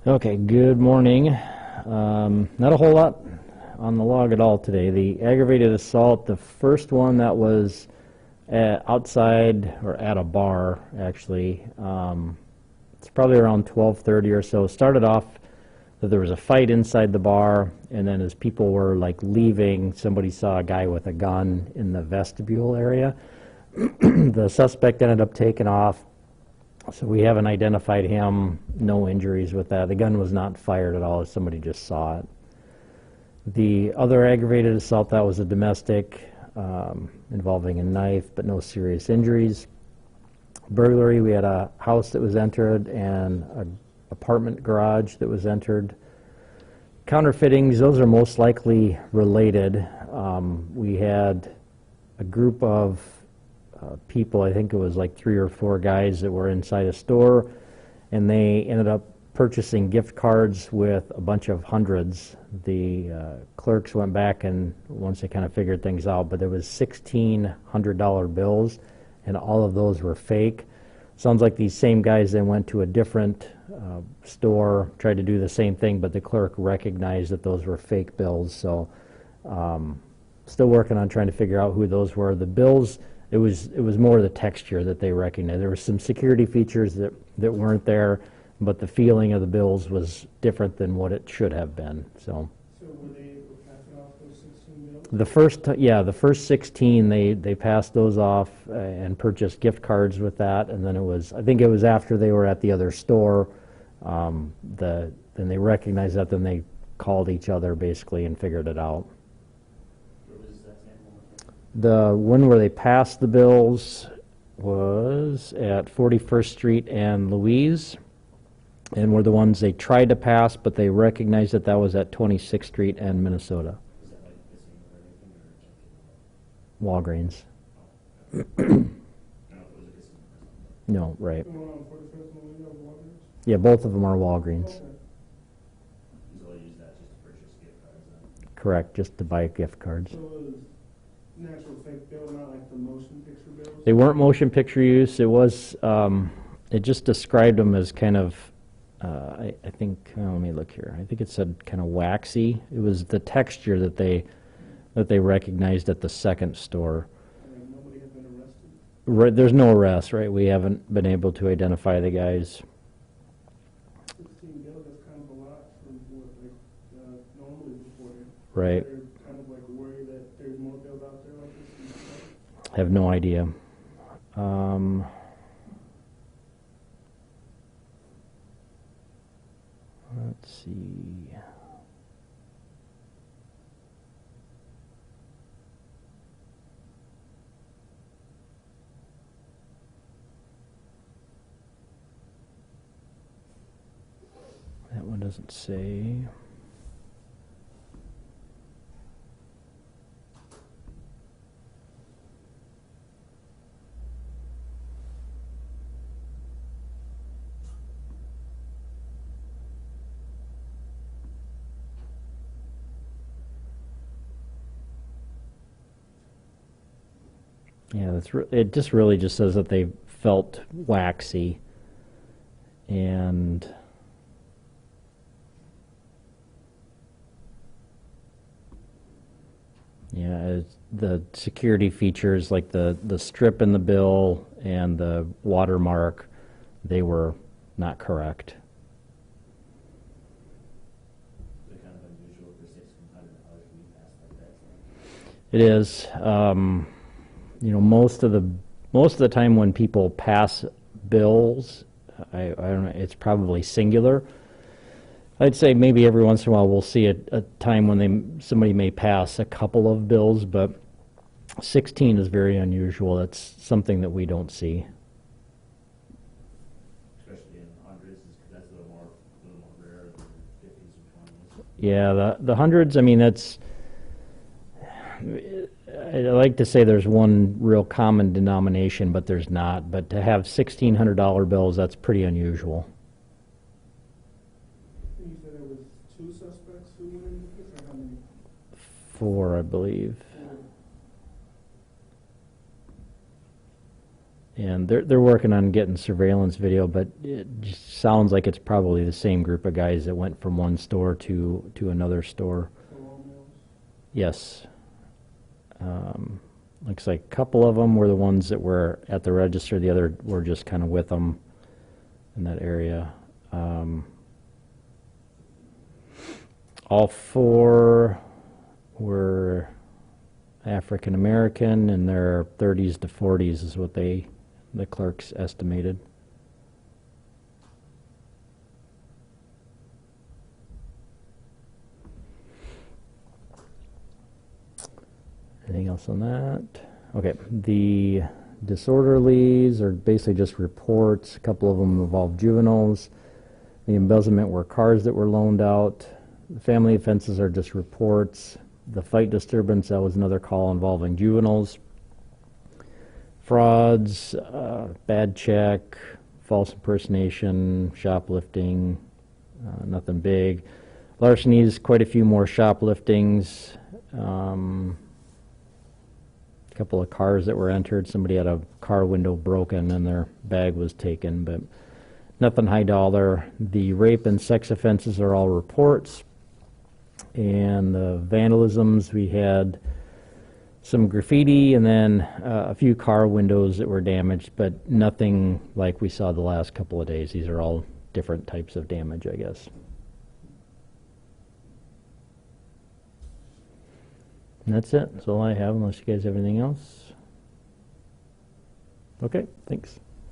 Okay, good morning. Not a whole lot on the log at all today. The aggravated assault, the first one that was outside or at a bar, actually, it's probably around 12:30 or so. Started off that there was a fight inside the bar, and then as people were like leaving, somebody saw a guy with a gun in the vestibule area. The suspect ended up taking off. So we haven't identified him, no injuries with that. The gun was not fired at all, somebody just saw it. The other aggravated assault, that was a domestic involving a knife, but no serious injuries. Burglary, we had a house that was entered and an apartment garage that was entered. Counterfeitings, those are most likely related. We had a group of people, I think it was like 3 or 4 guys that were inside a store, and they ended up purchasing gift cards with a bunch of hundreds. The clerks went back and once they kind of figured things out, but there was $1,600 bills, and all of those were fake. Sounds like these same guys then went to a different store, tried to do the same thing, but the clerk recognized that those were fake bills. So still working on trying to figure out who those were. The bills, it was more the texture that they recognized. There were some security features that weren't there, but the feeling of the bills was different than what it should have been. So were they able to pass it off those 16 bills? the first 16 they passed those off and purchased gift cards with that, and then I think it was after they were at the other store, then they recognized that, then they called each other basically and figured it out. The one where they passed the bills was at 41st Street and Louise, and were the ones they tried to pass, but they recognized that was at 26th Street and Minnesota. Is that like missing or anything, or Walgreens. no, No, right. The one on 41st and Louisa of Walgreens? Yeah, both of them are Walgreens. Okay. so they'll use that just to purchase gift cards then? Correct, just to buy gift cards. So it was an actual fake bill, not like the motion picture bills? They weren't motion picture use. It was, it just described them as kind of, I think, let me look here. I think it said kind of waxy. It was the texture that they recognized at the second store. And nobody had been arrested? Right, there's no arrest, right? We haven't been able to identify the guys. 16 bills, that's kind of a lot from what normally reported. Right. They're kind of like worried that there's more bills out there like this? Have no idea. Let's see. That one doesn't say. Yeah, it just really just says that they felt waxy, and yeah, the security features like the strip in the bill and the watermark, they were not correct. Is it kind of unusual for $1,600 to be passed like that? It is. Most of the time when people pass bills, I don't know, it's probably singular. I'd say maybe every once in a while we'll see a time when somebody may pass a couple of bills, but 16 is very unusual. That's something that we don't see. Especially in hundreds, because that's a little more rare than 50s or 20s. Yeah, the hundreds, I mean, I like to say there's one real common denomination, but there's not. But to have $1,600 bills, that's pretty unusual. You said there was 2 suspects who went into this, or how many? 4, I believe. And they're working on getting surveillance video, but it just sounds like it's probably the same group of guys that went from one store to another store. So all mills. Yes. Looks like a couple of them were the ones that were at the register. The other were just kind of with them in that area. All four were African American, in their 30s to 40s is what the clerks estimated. Anything else on that? Okay, the disorderlies are basically just reports. A couple of them involve juveniles. The embezzlement were cars that were loaned out. The family offenses are just reports. The fight disturbance, that was another call involving juveniles. Frauds, bad check, false impersonation, shoplifting, nothing big. Larcenies, quite a few more shopliftings. Couple of cars that were entered. Somebody had a car window broken and their bag was taken, but nothing high dollar. The rape and sex offenses are all reports. And the vandalisms, we had some graffiti and then a few car windows that were damaged, but nothing like we saw the last couple of days. These are all different types of damage, I guess. And that's it. That's all I have, unless you guys have anything else. Okay, thanks.